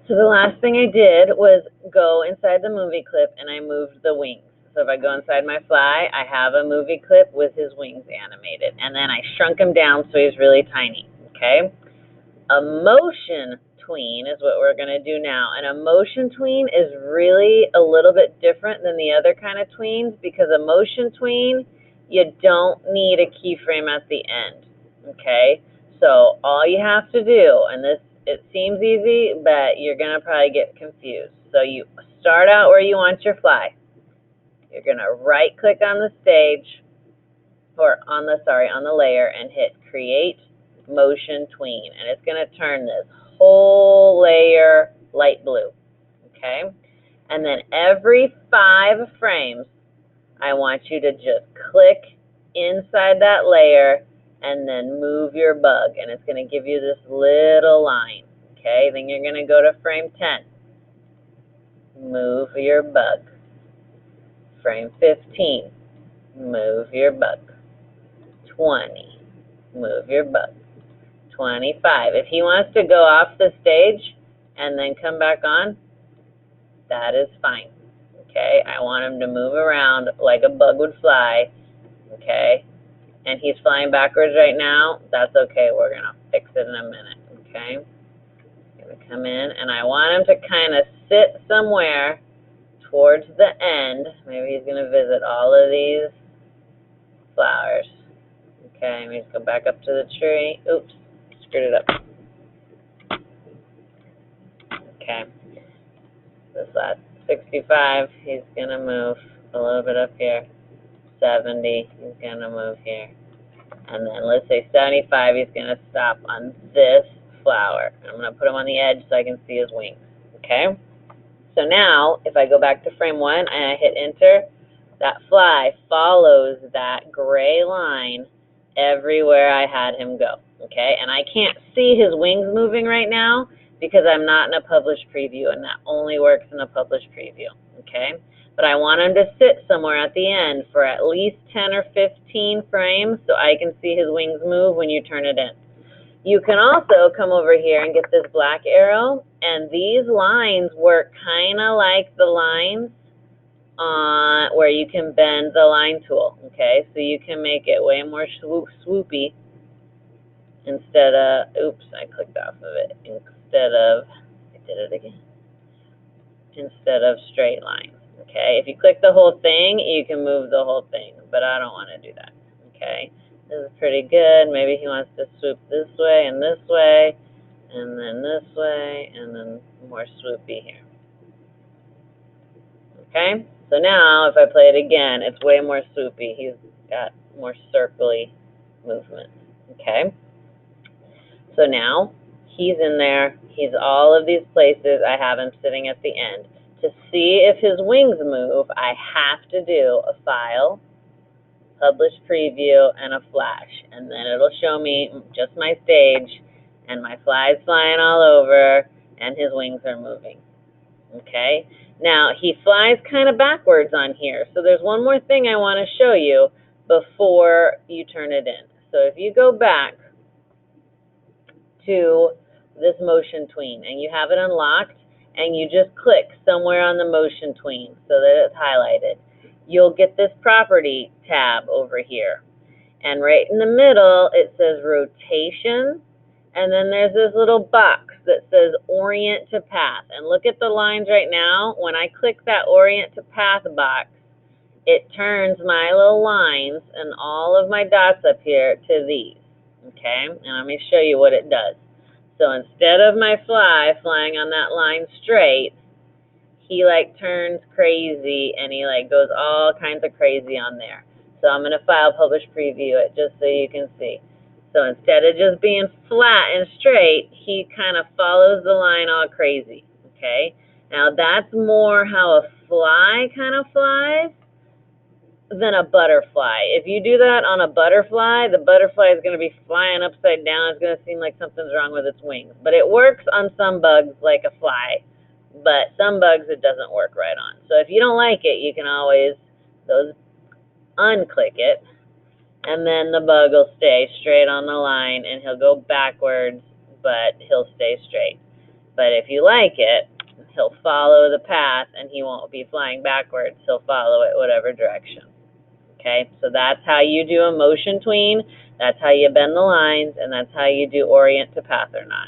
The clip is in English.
So the last thing I did was go inside the movie clip and I moved the wings. So if I go inside my fly, I have a movie clip with his wings animated. And then I shrunk him down so he's really tiny, okay? A motion tween is what we're going to do now. And a motion tween is really a little bit different than the other kind of tweens, because a motion tween, you don't need a keyframe at the end, okay? So all you have to do, and this, it seems easy, but you're going to probably get confused. So you start out where you want your fly. You're going to right click on the stage, or on the layer, and hit create motion tween, and it's going to turn this whole layer light blue, okay? And then every 5 frames, I want you to just click inside that layer and then move your bug, and it's going to give you this little line, okay? Then you're going to go to frame 10, move your bug. Frame 15, move your bug. 20, move your bug. 25. If he wants to go off the stage and then come back on, that is fine, okay? I want him to move around like a bug would fly, okay? And he's flying backwards right now. That's okay. We're going to fix it in a minute, okay? I'm going to come in, and I want him to kind of sit somewhere towards the end. Maybe he's going to visit all of these flowers. Okay, let me just go back up to the tree. Oops, screwed it up. Okay, this last 65, he's going to move a little bit up here. 70, he's going to move here. And then let's say 75, he's going to stop on this flower. I'm going to put him on the edge so I can see his wings. Okay? So now, if I go back to frame 1 and I hit enter, that fly follows that gray line everywhere I had him go, okay? And I can't see his wings moving right now because I'm not in a published preview, and that only works in a published preview, okay? But I want him to sit somewhere at the end for at least 10 or 15 frames so I can see his wings move when you turn it in. You can also come over here and get this black arrow, and these lines work kind of like the lines on where you can bend the line tool, okay? So you can make it way more swoopy instead of, oops, I clicked off of it, instead of, I did it again, instead of straight lines, okay? If you click the whole thing, you can move the whole thing, but I don't want to do that, okay? This is pretty good. Maybe he wants to swoop this way, and then this way, and then more swoopy here, okay? So now, if I play it again, it's way more swoopy. He's got more circly movement, okay? So now, he's in there. He's all of these places. I have him sitting at the end. To see if his wings move, I have to do a file, publish preview, and a flash. And then it'll show me just my stage, and my fly's flying all over, and his wings are moving, okay? Now, he flies kind of backwards on here, so there's one more thing I want to show you before you turn it in. So if you go back to this motion tween, and you have it unlocked, and you just click somewhere on the motion tween so that it's highlighted, you'll get this property tab over here. And right in the middle, it says rotation, and then there's this little box that says orient to path. And look at the lines right now. When I click that orient to path box, it turns my little lines and all of my dots up here to these, okay? And let me show you what it does. So instead of my fly flying on that line straight, he like turns crazy, and he like goes all kinds of crazy on there. So I'm going to file publish preview it just so you can see. So instead of just being flat and straight, he kind of follows the line all crazy, okay? Now that's more how a fly kind of flies than a butterfly. If you do that on a butterfly, the butterfly is going to be flying upside down. It's going to seem like something's wrong with its wings. But it works on some bugs like a fly, but some bugs it doesn't work right on. So if you don't like it, you can always unclick it, and then the bug will stay straight on the line, and he'll go backwards, but he'll stay straight. But if you like it, he'll follow the path, and he won't be flying backwards. He'll follow it whatever direction. Okay, so that's how you do a motion tween. That's how you bend the lines, and that's how you do orient to path or not.